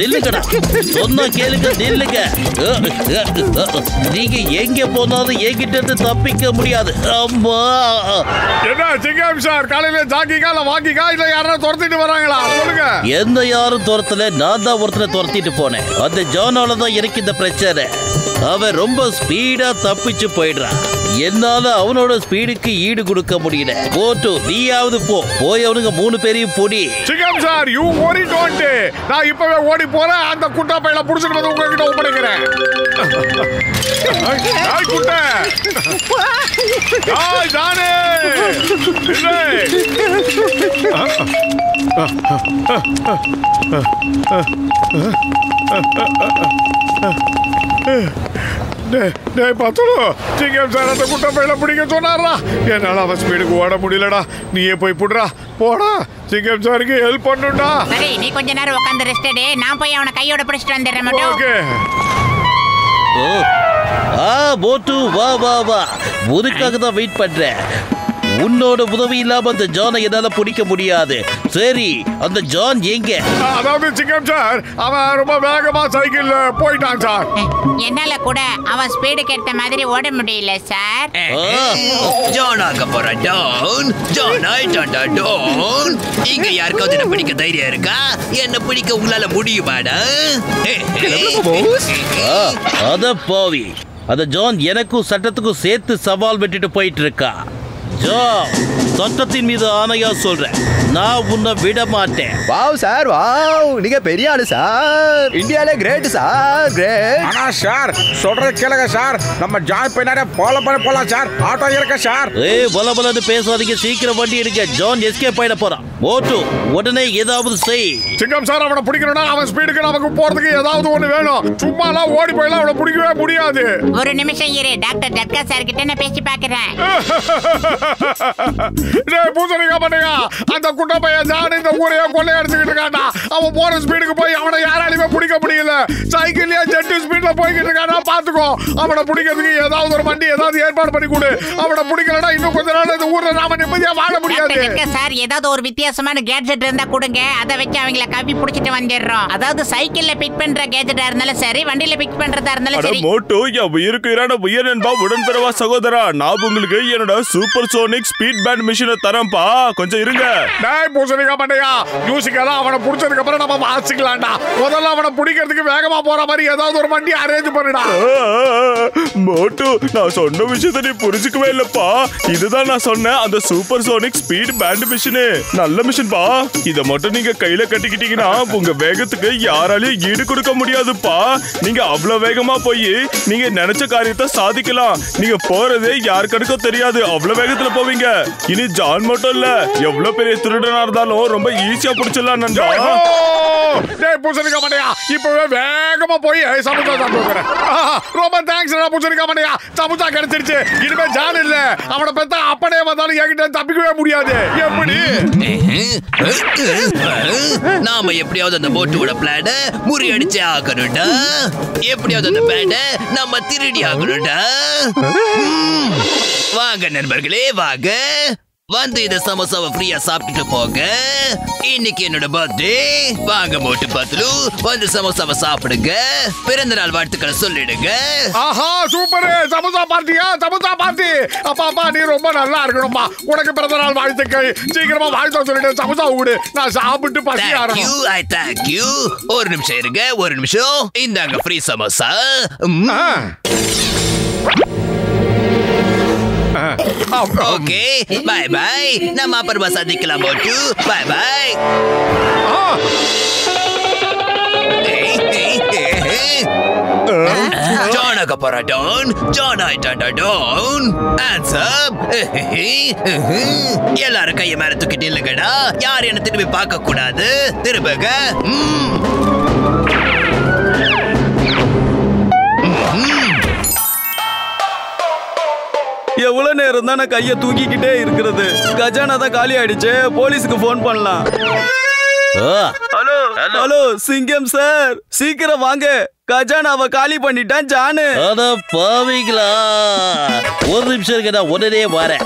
நில்லுங்கடா. சொன்னா கேளுங்க, நில்லுங்க. நீங்க எங்க போனாலும் என்கிட்ட இருந்து தப்பிக்க முடியாது. அம்மா. என்ன சிங்கம் சார், காலையில ஜாக்கிங்கா இல்ல வாக்கிங்கா இல்ல யாராவது துரத்திட்டு வராங்களா? சொல்லுங்க. எந்த யாரும் துரத்தல, நான் தான் ஒருத்தனை துரத்திட்டு போனேன். அந்த ஜானால தான் எனக்கு இந்த பிரச்சனை. அவன் ரொம்ப ஸ்பீடா தப்பிச்சு போயிடுறான். என்னால அவனோட ஸ்பீடுக்கு ஈடு கொடுக்க முடியல. போட்டு நீயாவது போய் அவனுங்க 3 பேரையும் பொடி. சிங்கம் சார், யூ worry don't. நான் இப்பவே ஓடி போறேன். அந்த குட்டா பையல புடிச்சிட்டு வந்து உங்ககிட்ட ஒப்படைக்கிறேன். ஹாய் குட்டா. ஹாய் ஜானே. சிங்கம் சார் அந்த குட்டை பையில பிடிக்க சொன்னாரா? என்னால அவன் ஸ்பீடுக்கு ஓட முடியலடா. நீயே போய் புடுறா. போடா. சிங்கம் சாருக்கு ஹெல்ப் பண்ணுடா. சரி, நீ கொஞ்ச நேரம் உட்கார்ந்து ரெஸ்ட் எடு. நான் போய் அவனை கையோட பிடிச்சிட்டு வந்துடுறேன் மட்டும். ஓகே. போட்டு வா வா வா. உனக்காக தான் வெயிட் பண்றேன். உன்னோட உதவி இல்லாம அந்த ஜானை என்னால பிடிக்க முடியாது. சரி, அந்த ஜான் எங்க? அதாவது சிங்கம் சார், அவன் ரொம்ப வேகமா சைக்கிள் போயிட்டான் சார். என்னால கூட அவன் ஸ்பீடுக்கு ஏத்த மாதிரி ஓட முடியல சார். ஜானாக போற டவுன். ஜான் ஆயிட்டான்டா டவுன். இங்க யாருக்காவது என்ன பிடிக்க தைரியம் இருக்கா? என்ன பிடிக்க உங்களால முடியுமாடா? அத பாவி. அந்த ஜான் எனக்கும் சட்டத்துக்கும் சேர்த்து சவால் விட்டுட்டு போயிட்டு இருக்கா. சட்டத்தின் மீது ஆணையா சொல்றேன், நான் உன்னை விட மாட்டேன். வாவ் சார், வாவ், நீங்க பெரிய ஆளு சார். இந்தியாலே கிரேட் சார், கிரேட். ஆனா சார், சொல்றது கேளுங்க சார். நம்ம ஜான் பின்னாடி போலாம் சார். ஆட்டோ இருக்க சார். பலபலன்னு பேசாதீங்க, சீக்கிரம் வண்டி எடுங்க. ஜான் எஸ்கேப் ஆயிட போறான். ஓட்டு, உடனே ஏதாவது செய். சிங்கம் சார், அவனை பிடிக்கணும்னா அவன் ஸ்பீடுக்கு நமக்கு போறதுக்கு ஏதாவது ஒண்ணு வேணும். சும்மாலாம் ஓடி போயெல்லாம் அவனை பிடிக்கவே முடியாது. ஒரு நிமிஷம் இரு, டாக்டர் ஜட்கா சார் கிட்ட நான் பேசி பாக்குறேன். பூசணிக்கா பண்ணுங்க. அந்த குட்டை பையன் ஜான் இந்த ஊரையே கொள்ளையடிச்சுக்கிட்டு இருக்காண்டா. அவன் போற ஸ்பீடுக்கு போய் அவனை யாராலையுமே பிடிக்க முடியல. சைக்கிள்லயே ஜெட் ஸ்பீட்ல போய்கிட்டு இருக்கானா. பாத்துக்கோ, அவனை பிடிக்கிறதுக்கு ஏதாவது ஒரு வண்டி ஏதாவது ஏற்பாடு பண்ணி கொடு. அவனை பிடிக்கலன்னா இன்னும் கொஞ்ச நாள் இந்த ஊர்ல நாம நிம்மதியா வாழ முடியாது. சார், ஏதாவது ஒரு வித்தியாசமான கேட்ஜெட் இருந்தா கொடுங்க. அதை வச்சு அவங்கள கவி பிடிச்சிட்டு வந்துடுறோம். அதாவது சைக்கிள்ல பிக் பண்ற கேட்ஜெட்டா இருந்தாலும் சரி, வண்டியில பிக் பண்றதா இருந்தாலும் சரி. மோட்டோ, என் உயிருக்கு இரான உயிர் நண்பா, உடன்பிறவா சகோதரா, நான் உங்களுக்கு என்னோட சூப்பர் சோனிக் ஸ்பீட் பேண்ட் மிஷினை தரேன்பா. கொஞ்சம் இருங்க. டேய் பூசணிக்கா பண்ணையா, மியூசிக்கெல்லாம் அவனை பிடிச்சதுக்கு அப்புறம் நம்ம வாசிக்கலாம்டா. முதல்ல அவனை பிடிக்கிறதுக்கு வேகமா போற மாதிரி ஏதாவது ஒரு வண்டி அரேஞ்ச் பண்ணுடா. மோட்டு, நான் சொன்ன விஷயத்தை நீ புரிஞ்சுக்கவே இல்லப்பா. இதுதான் நான் சொன்னேன், அந்த super sonic speed band machine. நல்ல மிஷின் பா. இத மட்டும் நீங்க கையில கட்டிக்கிட்டீங்கன்னா உங்க வேகத்துக்கு யாராலையும் ஈடு கொடுக்க முடியாதுப்பா. நீங்க அவ்வளவு வேகமா போய் நீங்க நினைச்ச காரியத்தை சாதிக்கலாம். நீங்க போறதே யாருக்கடுக்கும் தெரியாது. அவ்வளவு வேகத்துல போவீங்க. இனி ஜான் மட்டும் இல்ல, எவ்வளவு பெரிய திருடனா இருந்தாலும் ரொம்ப ஈஸியா பிடிச்சிடலாம் நண்பா. டேய் பூசணிக்கா பண்ணையா, இப்பவே வேகமா போய் சமுதா சாப்பிடுறேன். ரொம்ப தேங்க்ஸ் பூசணிக்கா பண்ணையா. சமுதா கிடைச்சிருச்சு. இனிமே ஜான் இல்ல, அவனை பெத்தா அப்பனே வந்தாலும் என்கிட்ட தப்பிக்கவே முடியாது. எப்படி? நாம எப்படியாவது அந்த போட்டோட பிளான முறியடிச்சே ஆகணும்டா. எப்படியாவது அந்த பேண்ட நம்ம திருடி ஆகணும்டா. வாங்க நண்பர்களே, வாங்க வந்து இந்த சமோசாவை ஃப்ரீயா சாப்பிட்டுட்டு போங்க. இன்னைக்கு என்னோட பர்த்டே. வாங்க மோட்டு பத்லு, வந்து சமோசாவை சாப்பிடுங்க. பிறந்த நாள் வாழ்த்துக்களை சொல்லிடுங்க. ஆஹா, சூப்பர். சமோசா பார்ட்டியா? சமோசா பார்ட்டி. அப்பா நீ ரொம்ப நல்லா இருக்கணும்பா. உனக்கு பிறந்த நாள் வாழ்த்துக்கள். சீக்கிரமா வாழ்த்து சொல்லிட்டு சமோசா ஊடு. நான் சாப்பிட்டு பசி ஆறணும். Thank you. ஒரு நிமிஷம் இருங்க, ஒரு நிமிஷம். இந்தாங்க free samosa. Okay, bye bye. நம்ம அப்புறமா சந்திக்கலாம் மோட்டு. Bye bye. ஜானாக போற டவுன். ஜான் ஆயிட்டான்டா டவுன். ஆன்சர். எல்லாரும் கையை மேல தூக்கிட்டு இல்லைங்கடா. யாரும் என்ன திரும்பி பார்க்க கூடாது. திரும்புங்க. எவ்வளவு நேரம் தான் நான் கையை தூக்கிக்கிட்டே இருக்கிறது? கஜானா தான் காலி ஆயிடுச்சு. போலீஸுக்கு போன் பண்ணலாம். ஹலோ ஹலோ, சிங்கம் சார், சீக்கிரம் வாங்க. கஜானாவை காலி பண்ணிட்டான் ஜானு. அட பாவிங்களா, ஒரு நிமிஷம் இருக்க, நான் உடனே வரேன்.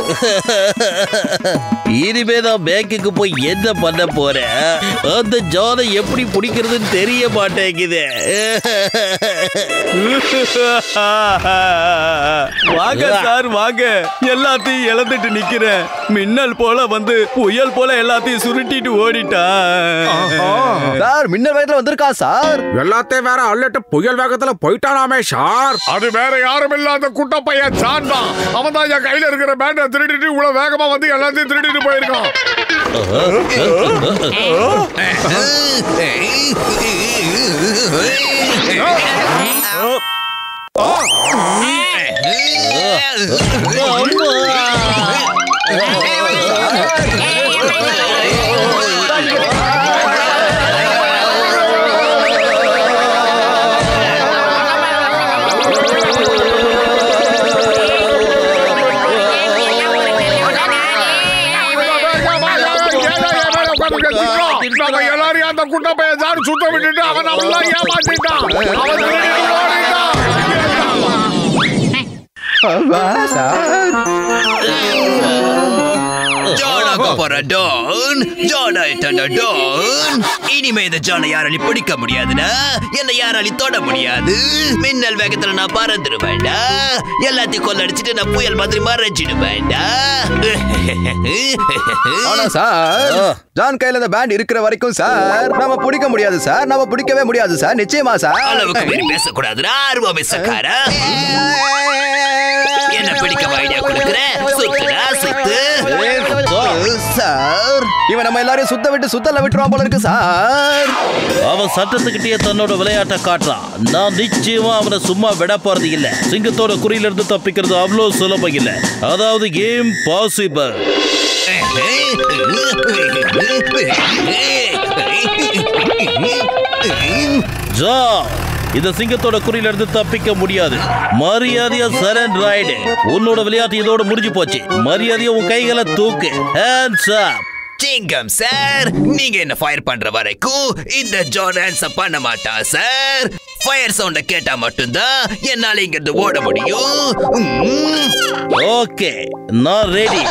இனிமே நான் பேங்குக்கு போய் என்ன பண்ண போறேன்? அந்த ஜானை எப்படி பிடிக்கிறதுன்னு தெரிய மாட்டேங்குது. வாங்க சார் வாங்க. எல்லாத்தையும் இழந்துட்டு நிக்கிறேன். மின்னல் போல வந்து புயல் போல எல்லாத்தையும் சுருட்டிட்டு ஓடிட்டான். சார் மின்னல் வேகத்துல வந்திருக்கா சார். எல்லாத்தையும் வேற அள்ளட்டு புயல் வேகத்துல போயிட்டானாமே சார். அது வேற யாரும் இல்லாத குட்ட பையன் ஜான் தான். அவன் தான் என் கையில இருக்கிற பேண்டை திருடிட்டு இவ்வளவு வேகமா வந்து எல்லாத்தையும் திருடிட்டு போயிருக்கான். நம்ம எல்லாரையும் அந்த குட்ட பையன் ஜான் சுத்த விட்டுட்டு அவன் அவெல்லாம் ஏமாத்திட்டான். அவன் திருடிட்டு ஓடிட்டான். இனிமே இந்த ஜானை யாராலையும் பிடிக்க முடியாதுன்னா என்ன யாராலையும் தொட முடியாது. மின்னல் வேகத்துல நான் பறந்துடுவேண்டா. எல்லாத்தையும் கொள்ளடிச்சிட்டு நான் புயல் மாதிரி மறைஞ்சிடுவேண்டா. ஆனா சார் ஜான் கையில இந்த பேண்ட் இருக்கிற வரைக்கும் சார் நம்ம பிடிக்க முடியாது சார். நம்ம பிடிக்கவே முடியாது சார். நிச்சயமா சார். அளவுக்கு மீறி பேசக்கூடாதுடா. ஆர்வ பேசக்கார என்ன பிடிக்க ஐடியா கொடுக்குற? சுத்துடா சுத்து. சார் இவன் நம்ம எல்லாரையும் சுத்த விட்டு சுத்தல விட்டுருவான் போல இருக்கு சார். அவன் சட்டத்துக்கிட்டே தன்னோட விளையாட்டை காட்டுறான். நான் நிச்சயமா அவனை சும்மா விட போறது இல்ல. சிங்கத்தோட குறியில இருந்து தப்பிக்கிறது அவ்வளவு சுலபம் இல்ல. அதாவது கேம் பாசிபிள். ஜா இந்த சிங்கத்தோட குறியில இருந்து தப்பிக்க முடியாது. மரியாதையா சரண்டர் ஆயிடு. உன்னோட விளையாட்டு இதோட முடிஞ்சு போச்சு. மரியாதையா உன் கைகளை தூக்கு. Hands up. சிங்கம் சார், நீங்க என்ன ஃபயர் பண்ற வரைக்கும் இந்த ஜான் ஆன்சர் பண்ண மாட்டா சார். ஃபயர் சவுண்ட கேட்டா மட்டும்தான் என்னால இங்க இருந்து ஓட முடியும். ஓகே நான் ரெடி.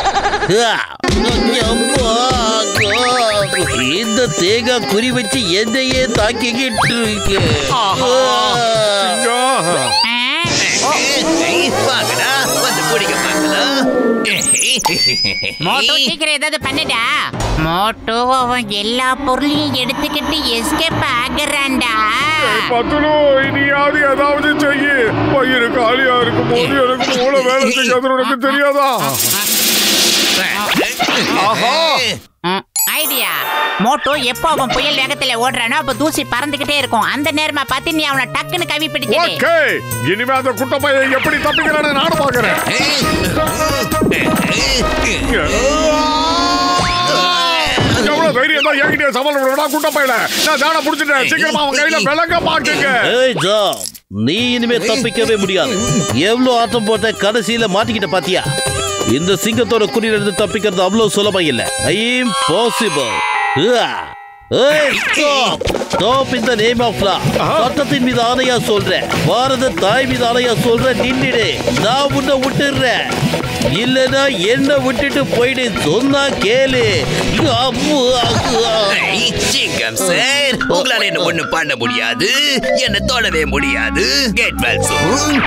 இந்த தேங்காய் குறி வச்சு என்னையே தாக்கிக்கிட்டு இருக்கு. வாங்கடா வந்து பிடிக்க பார்க்கலாம். மோட்டோ சீக்கிரம் ஏதாவது பண்ணுடா. மோட்டோ அவன் எல்லா பொருளையும் எடுத்துக்கிட்டு எஸ்கேப் ஆகுறான்டா. பத்துலு இனியாவது ஏதாவது செய்யு. பயிறு காலியா இருக்கும் போது எனக்கு மூளை வேலை செய்யாது. உனக்கு தெரியாதா? ஐடியா. மோட்டோ எப்போ அவன் புயல் வேகத்துல ஓடுறானோ அப்ப தூசி பறந்துகிட்டே இருக்கும். அந்த நேரமா பார்த்து நீ அவனை டக்குன்னு கவி பிடிச்சிடு. ஓகே இனிமே அந்த குட்ட பையன் எப்படி தப்பிக்கிறான்னு நானும் பாக்குறேன். எவ்வளவு தைரியம் தான் என்கிட்ட சவால் விடுறா குட்ட பையல. நான் ஜானை புடிச்சிட்டேன். சீக்கிரமா அவன் கையில விளங்க மாட்டுங்க. ஏய் ஜா நீ இனிமே தப்பிக்கவே முடியாது. எவ்வளவு ஆட்டம் போட்ட கடைசியில மாட்டிக்கிட்ட பாத்தியா? இந்த சிங்கத்தோட குறியில இருந்து தப்பிக்கிறது அவ்வளவு சுலபம் இல்ல. Impossible. Stop in the name of law. சட்டத்தின் மீது ஆணையா சொல்றேன். பாரத தாய் மீது ஆணையா சொல்றேன். நின்னுடு. நான் உன்னை விட்டுறேன். இல்லனா என்ன விட்டுட்டு போயிடு. சொன்னா கேளு. சிங்கம் சார், உங்களால என்ன ஒண்ணு பண்ண முடியாது. என்ன தொடவே முடியாது. கெட் வெல் சூன்.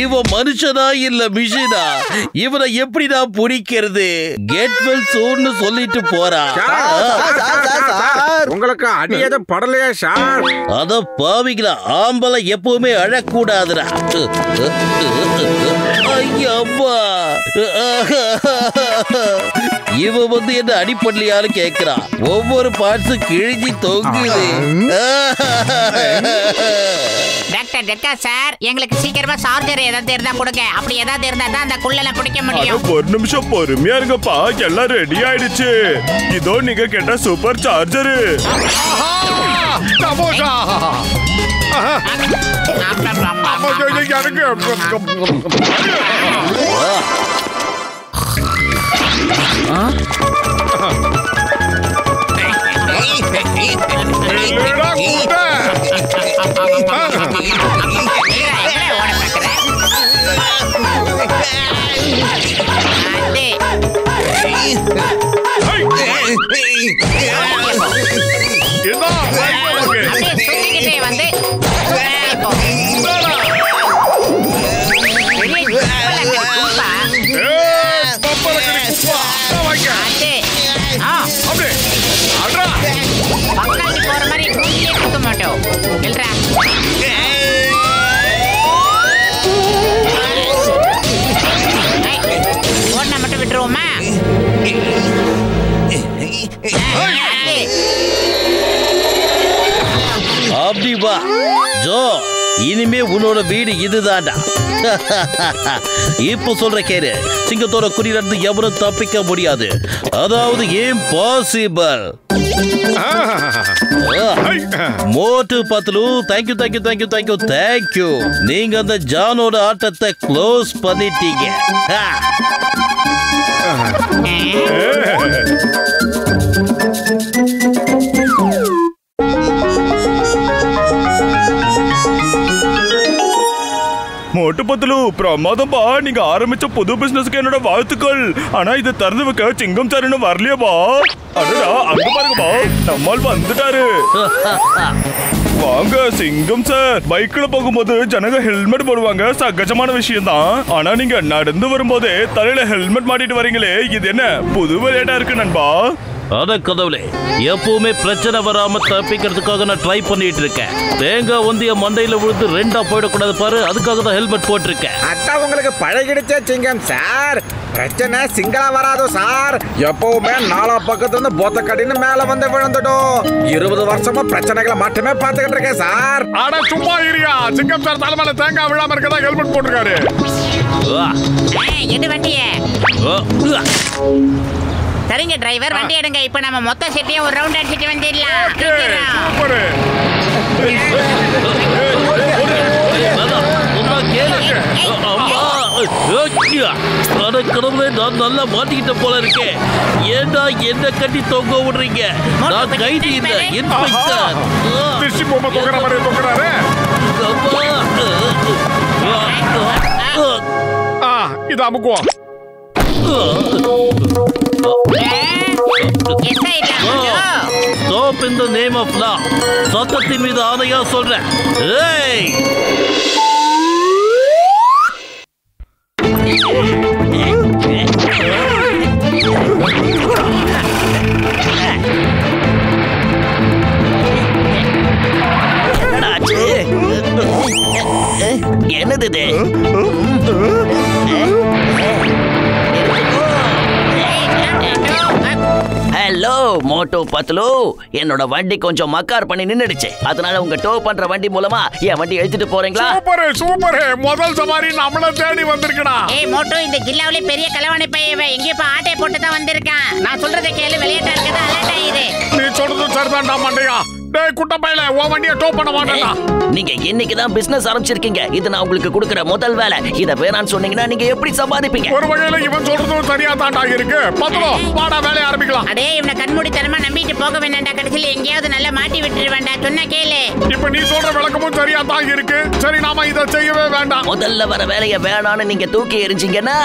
இவன் மனுஷனா இல்ல மிஷினா? இவனை எப்படி நான் பிடிக்கிறது? கெட் வெல் சூன்னு சொல்லிட்டு போறா. உங்களுக்கு அடி எதுவும் படலையா சார்? அத பாவிங்களா, ஆம்பளை எப்பவுமே அழக்கூடாதுடா. ஐயப்பா, இவ வந்து என்ன அடிப்படலையான்னு கேக்குறா. ஒவ்வொரு பார்ட்ஸும் கிழிஞ்சி தொங்குது. டாக்டர் டெக்கா சார், எங்களுக்கு சீக்கிரமா சார்ஜர் ஏதாவது இருந்தா கொடுங்க. அப்படி ஏதாவது இருந்தா தான் அந்த குள்ளல பிடிக்க முடியும். ஒரு நிமிஷம் பொறுமையா இருங்கப்பா. எல்லாம் ரெடி ஆயிடுச்சு. இதோ நீங்க கேட்ட சூப்பர் சார்ஜரு. ஓடி வா ஜோ. இனிமே உன்னோட வீடு இதுதான்டா. இப்போ சொல்ற கேரு, சிங்கத்தோட குறியில இருந்து எவரும் தப்பிக்க முடியாது. அதாவது impossible. Motu Patlu, thank you thank you thank you thank you thank you. நீங்க அந்த ஜானோட ஆட்டத்தை க்ளோஸ் பண்ணிட்டீங்க. மோட்டு பத்லு, பிரமாதம்பா. நீங்க ஆரம்பிச்ச புது பிசினஸ்க்கு என்னோட வாழ்த்துக்கள். ஆனா இதை திறந்து வைக்க சிங்கம் சார் இன்னும் வரலையாபா? அடடா, அங்க பாருங்கப்பா, நம்மால் வந்துட்டாரு. வாங்க சிங்கம் சார். பைக்ல போகும்போது ஜனங்க ஹெல்மெட் போடுவாங்க, சகஜமான விஷயம் தான். ஆனா நீங்க நடந்து வரும்போதே தலையில ஹெல்மெட் மாட்டிட்டு வரீங்களே, இது என்ன புது விளையாட்டா இருக்கு நண்பா? அட கடவுளே, எப்பவுமே பிரச்சனை வராம தப்பிக்கிறதுக்காக நான் ட்ரை பண்ணிட்டு இருக்கேன். தேங்காய் ஒந்திய மண்டையில விழுந்து ரெண்டா போயிடக்கூடாது பாரு, அதுக்காக தான் ஹெல்மெட் போட்டிருக்கேன். அதான் உங்களுக்கு பழகிடுச்சே சிங்கம் சார். பிரச்சனை சிங்களா வராதோ சார். எப்பவுமே நாலா பக்கத்துல இருந்து போத்த கட்டின்னு மேல வந்து விழுந்துடும். 20 வருஷமா பிரச்சனைகளை மட்டுமே பார்த்துக்கிட்டு இருக்கேன் சார். அட சும்மா இரியா. சிங்கம் சார் தலைமையில தேங்காய் விழாம இருக்கதா ஹெல்மெட் போட்டிருக்காரு. எடு வண்டியே. சரிங்க டிரைவர், வண்டி எடுங்க. இப்ப நம்ம மொத்த செட்டையும் ஒரு ரவுண்ட் அடிச்சிட்டு வந்துடலாம். கடவுளே, நான் நல்லா மாட்டிக்கிட்ட போல இருக்கேன். ஏண்டா என்ன கட்டி தொங்க விடுறீங்க? நான் கைதி இல்ல, இன்ஸ்பெக்டர். திருச்சி பொம்மை தொங்குற மாதிரி தொங்குறாரு. இது அமுக்குவோம். Stop in the name of law. சட்டத்தின் மீது ஆணையா சொல்றேன். என்னது இது? ஹலோ மோட்டோ பத்லு, என்னோட வண்டி கொஞ்சம் மக்கார் பண்ணி நின்னுடுச்சு. அதனால உங்க டோ பண்ற வண்டி மூலமா என் வண்டி எடுத்துட்டு போறீங்களா? Super super. முதல் சவாரி நம்மள தேடி வந்திருக்கடா. ஏய் மோட்டோ, இந்த ஜில்லாவிலே பெரிய கலவாணி பையவே எங்கேயோ இப்ப ஆட்டை போட்டு தான் வந்திருக்கான். நான் சொல்றதை கேளு, விளையாட்டா இருக்கதா அலர்ட் ஆயிரு. நீ சொல்றது சரிதான்டா மண்டையா. டேய் குட்ட பையல, உன் வண்டியை டோ பண்ண மாட்டேன்டா. நீங்க இன்னைக்கு தான் பிசினஸ் ஆரம்பிச்சிருக்கீங்க. இது நான் உங்களுக்கு கொடுக்கிற முதல் வேலை. இத வேணான்னு சொன்னீங்கன்னா நீங்க எப்படி சம்பாதிப்பீங்க? ஒரு வகையில இவன் சொல்றதும் சரியா தான்டா இருக்கு. பத்லு, வாடா வேலைய ஆரம்பிக்கலாம். அடே, இவனை கண்மூடித்தனமா நம்பிட்டு போக வேண்டாம்டா. கடைசியில எங்கேயாவது நல்லா மாட்டி விட்டுருவேன்டா. சொன்னா கேளு. இப்ப நீ சொல்ற விளக்கமும் சரியா தான் இருக்கு. சரி, நாம இத செய்யவே வேண்டாம். முதல்ல வர வேலைய வேணான்னு நீங்க தூக்கி எறிஞ்சீங்கன்னா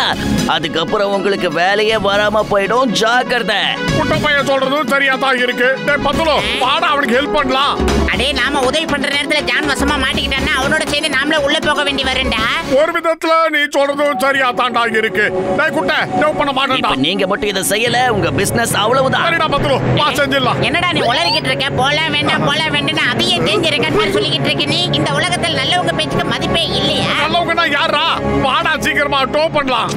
அதுக்கப்புறம் உங்களுக்கு வேலையே வராம போயிடும். ஜாக்கிரதை. குட்ட பையன் சொல்றதும் சரியா தான் இருக்கு. டேய் பத்லு, வாடா அவனுக்கு ஹெல்ப் பண்ணலாம். அடே, நாம உதவி பண்ற நேரத்துல ஜான் வசமா மாட்டிக்கிட்டான்னா அவனோட சேர்ந்து நாமளே உள்ள போக வேண்டி வரும்டா. ஒரு விதத்துல நீ சொல்றதும் சரியா தான்டா இருக்கு. டேய் குட்ட, டேவ் பண்ண மாட்டேன்டா. நீங்க மட்டும் இத செய்யல, உங்க பிசினஸ் அவ்வளவுதான். சரிடா பத்லு, வா செஞ்சிடலாம். என்னடா நீ உளறிக்கிட்டு இருக்க? போலாம் வேண்டாம் போலாம் வேண்டாம் அதையே தெரிஞ்ச ரெக்கார்ட் மாதிரி சொல்லிக்கிட்டு இருக்க நீ. இந்த உலகத்தில் நல்லவங்க பேச்சுக்கு மதிப்பே இல்லையா? நல்லவங்கன்னா யாரா? வாடா சீக்கிரமா டோ பண்ணலாம்.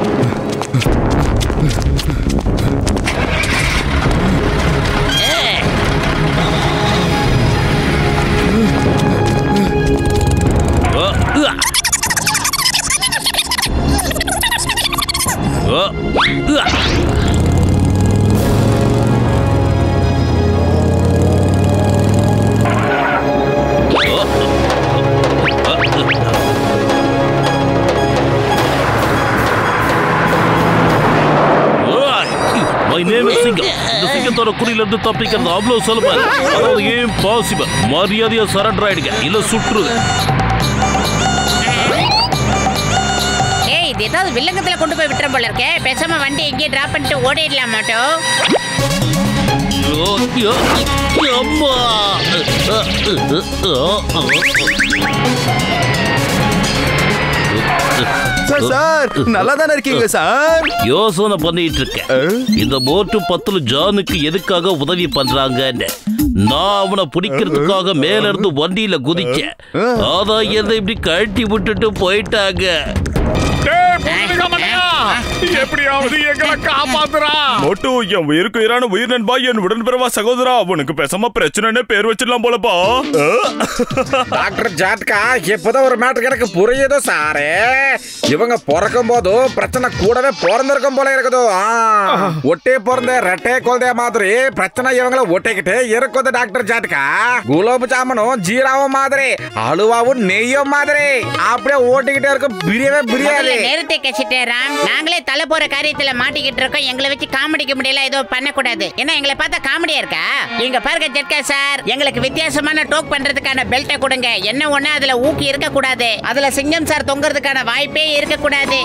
My name is Singam. இந்த சிங்கத்தோட குறியில இருந்து தப்பிக்கிறது அவ்வளவு சுலபம். அதாவது இம்பாசிபிள். மரியாதையா சரண்டர் ஆயிடுங்க, இல்ல சுற்றுது. இது ஏதாவது வில்லங்கத்துல கொண்டு போய் விட்டுற போல இருக்கே. பேசாம வண்டி எங்கேயே டிராப் பண்ணிட்டு ஓடிடலாம் மாட்டோம். சார் நல்லா தானே இருக்கீங்க சார்? யோசனை பண்ணிட்டு இருக்கேன், இந்த மோட்டு பத்லு ஜானுக்கு எதுக்காக உதவி பண்றாங்கன்னு. நான் அவனை பிடிக்கிறதுக்காக மேல இருந்து வண்டியில குதிச்சேன். அதான் என்னை இப்படி கழட்டி விட்டுட்டு போயிட்டாங்க. டேய் எப்படியாவது எங்களை காப்பாத்துறா. மோட்டு என் உயிருக்கு உயிரான உயிர் நண்பா, என் உடன்பிறவா சகோதரா, உனக்கு பேசாம பிரச்சனை பேர் வச்சிடலாம் போலப்பா. டாக்டர் ஜாட்கா இப்பதான் ஒரு மேட்டர் எனக்கு புரியுது சாரு. இவங்க பிறக்கும் போது பிரச்சனை கூடவே பிறந்திருக்கும் போல இருக்குதோ. ஒட்டே பிறந்த ரெட்டே குழந்தைய மாதிரி பிரச்சனை இவங்களை ஒட்டிக்கிட்டே இருக்குது டாக்டர் ஜாட்கா. குலோப் ஜாமுனும் ஜீராவும் மாதிரி, அலுவாவும் நெய்யும் மாதிரி அப்படியே ஓட்டிக்கிட்டே இருக்கும். பிரியவே பிரியாது. நேரத்தை கசிட்டே ராம், நாங்களே தலை போற காரியத்துல மாட்டிக்கிட்டு இருக்கோம். எங்களை வச்சு காமெடிக்க முடியல, ஏதோ பண்ணக்கூடாது. ஏன்னா எங்களை பார்த்தா காமெடியா இருக்கா? இங்க பாருங்க ஜட்கா சார், எங்களுக்கு வித்தியாசமான டோக் பண்றதுக்கான பெல்ட்டை கொடுங்க. என்ன ஒண்ணு அதுல ஊக்கி இருக்க கூடாது, அதுல சிங்கம் சார் தொங்குறதுக்கான வாய்ப்பே இருக்க கூடாது.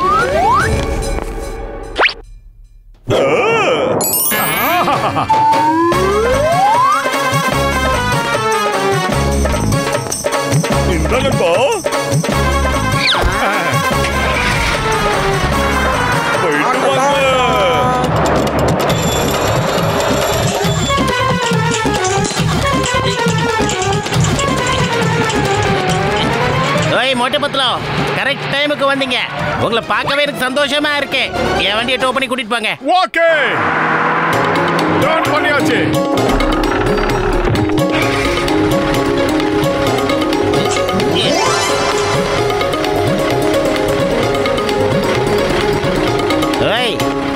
மோட்டு பத்தலம், கரெக்ட் டைமுக்கு வந்தீங்க. உங்களை பார்க்கவே எனக்கு சந்தோஷமா இருக்கு. என் வண்டியை டோ பண்ணி கூட்டிட்டு போங்க. ஓகே, டர்ன் பண்ணியாச்சு.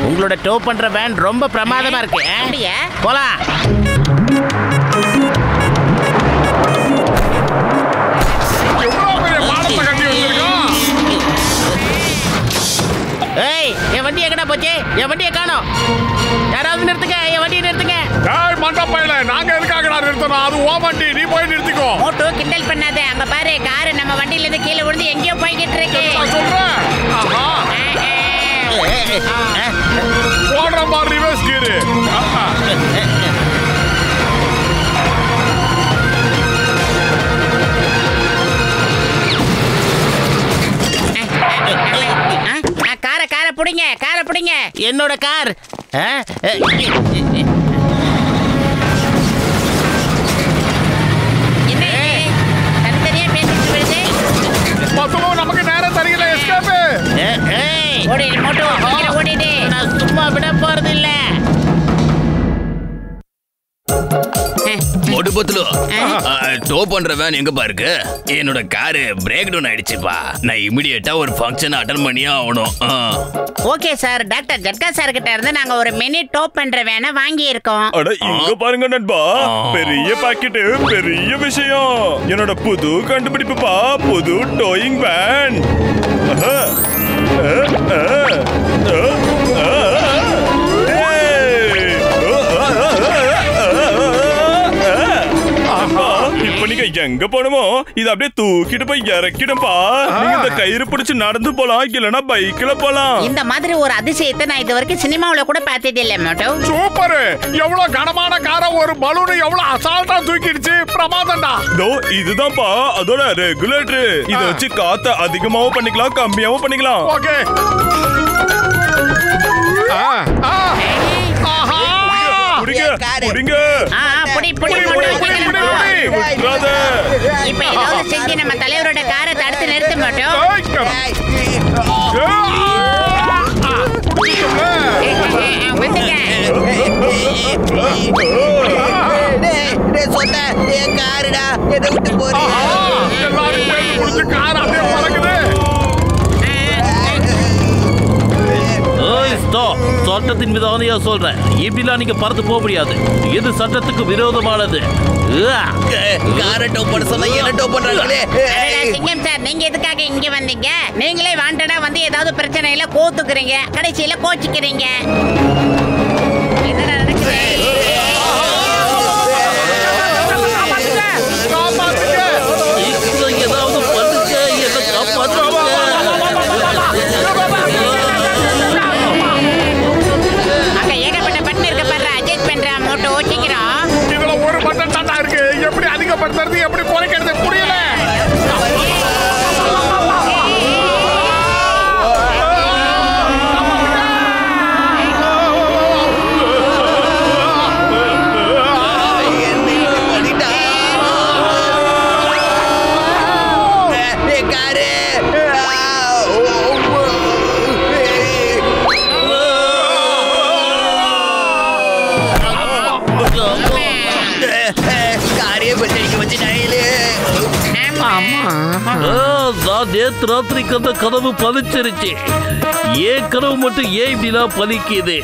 உங்களோட டோ பண்ற வேன் ரொம்ப பிரமாதமா இருக்கு. போலாம். என் வண்டி எங்கடா போச்சு? என் வண்டியை காணோம். யாராவது நிறுத்துங்க, என் வண்டியை நிறுத்துங்க. மண்டப்பையில நாங்க எதுக்காக நிறுத்தணும்? அது ஓ வண்டி, நீ போய் நிறுத்திக்கோ. மோட்டோ கிண்டல் பண்ணாத. அங்க பாரு, காரு நம்ம வண்டியில இருந்து கீழே விழுந்து எங்கேயோ போய்கிட்டு இருக்கு. சொல்றேன் போடுற மாதிரி ரிவர்ஸ் கீரு. காரை புடிங்க, காரை புடிங்க. என்னோட கார். நமக்கு நேரம் தெரியல. எஸ்கேப். ஓடிடு. நான் சும்மா விட போறது இல்ல. மோட்டு பத்துலு, டோ பண்ற வேன் எங்க பாருக்கு? என்னோட காரு பிரேக் டவுன் ஆயிடுச்சுப்பா. நான் இமிடியேட்டா ஒரு ஃபங்க்ஷன் அட்டெண்ட் பண்ணியே ஆகணும். ஓகே சார், டாக்டர் ஜட்கா சார் கிட்ட இருந்து நாங்க ஒரு மினி டோ பண்ற வேனை வாங்கி இருக்கோம். அட இங்க பாருங்க நண்பா, பெரிய பாக்கெட், பெரிய விஷயம். என்னோட புது கண்டுபிடிப்புப்பா, புது டோயிங் வேன். இப்ப நீங்க எங்க போனமோ இத அப்படியே தூக்கிட்டு போய் இறக்கிடும்பா. நீங்க இந்த கயிறு பிடிச்சு நடந்து போலாம், இல்லனா பைக்ல போலாம். இந்த மாதிரி ஒரு அதிசயத்தை நான் இது வரைக்கும் சினிமாவுல கூட பார்த்ததே இல்ல. மோட்டோ சூப்பர். எவ்வளவு கனமான காரை ஒரு பலூன் எவ்வளவு அசால்ட்டா தூக்கிடுச்சு. பிரமாதம்டா. தோ இதுதான்ப்பா அதோட ரெகுலேட்டர். இத வச்சு காத்த அதிகமாவும் பண்ணிக்கலாம், கம்மியாவும் பண்ணிக்கலாம். ஓகே. இப்ப ஏதாவது செஞ்சு நம்ம தலைவரோட காரை தடுத்து நிறுத்த மாட்டோம். சட்டத்தின் மீதானையா சொல்றேன். இப்படிலாம் நீங்க பறந்து போக முடியாது. இது சட்டத்துக்கு விரோதமானது. சிங்கம் சார், நீங்க எதுக்காக இங்க வந்தீங்க? நீங்களே வாண்டடா வந்து ஏதாவது பிரச்சனையில கோத்துக்கிறீங்க, கடைசியில கோச்சிக்கிறீங்க. என்னடா நடக்குது? ஏதாவது பண்ணுங்க, என்ன காப்பாற்றுங்க. அங்க ஏகப்பட்ட பட்டன் இருக்க பாரு, அட்ஜஸ்ட் பண்ற மோட்டோ சீக்கிரம். இதுல ஒரு பட்டன் தாண்டா இருக்கு. எப்படி அதிகப்படுத்துறது, எப்படி குறைக்கிறது புரியல. நான் நேத்து ராத்திரிக்கு அந்த கனவு பலிச்சிருச்சு. ஏன் கனவு மட்டும் ஏன் இப்படிலாம் பலிக்குது?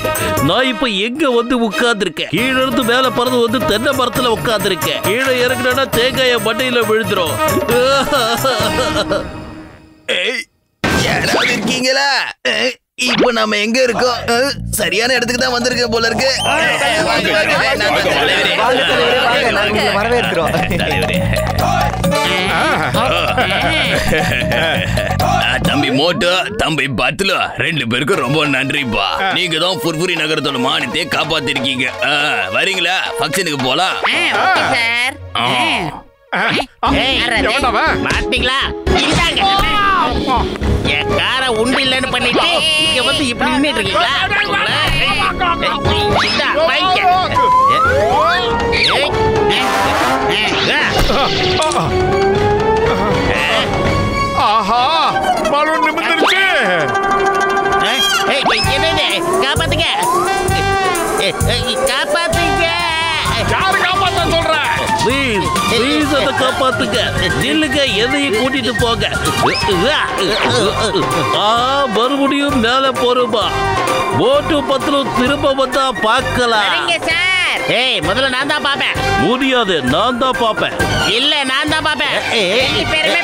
நான் இப்ப எங்க வந்து உட்கார்ந்துருக்கேன்? கீழே இருந்து மேல பறந்து வந்து தென்னை மரத்துல உட்கார்ந்துருக்கேன். கீழே இறங்கினா தேங்காய மண்டையில விழுந்துரும். யாராவது இருக்கீங்களா? இப்போ நாம எங்க இருக்கோம்? சரியான இடத்துக்கு தான் வந்திருக்க போல இருக்கு. வரவேற்கிறோம். தம்பி மோட்டோ, தம்பி பத்லு, 2 பேருக்கும் ரொம்ப நன்றிப்பா. நீங்க தான் புர்புரி நகரத்தோட மானியத்தை காப்பாத்திருக்கீங்க. வரீங்களா? ஃபங்க்ஷனுக்கு போலாம். மாட்டீங்களா? என் கார உண்டு இல்லன்னு பண்ணிட்டு இங்க வந்து இப்படி நின்னுட்டு இருக்கீங்களா? ஆஹா, பலூன் நிமிர்ந்துருச்சு. காப்பாத்துங்க, காப்பாத்துங்க. யாரு காப்பாத்த சொல்ற? ப்ளீஸ் அதை காப்பாத்துங்க. நில்லுங்க, எதையும் கூட்டிட்டு போங்க. மறுபடியும் மேல போறோமா? மோட்டு பத்திரம் திரும்ப வந்தா பார்க்கலாம். முதல்ல நான் தான் பாப்பேன். முடியாது, நான் தான் பாப்பேன். இல்ல நான் தான் பாப்பேன். 2 பேருமே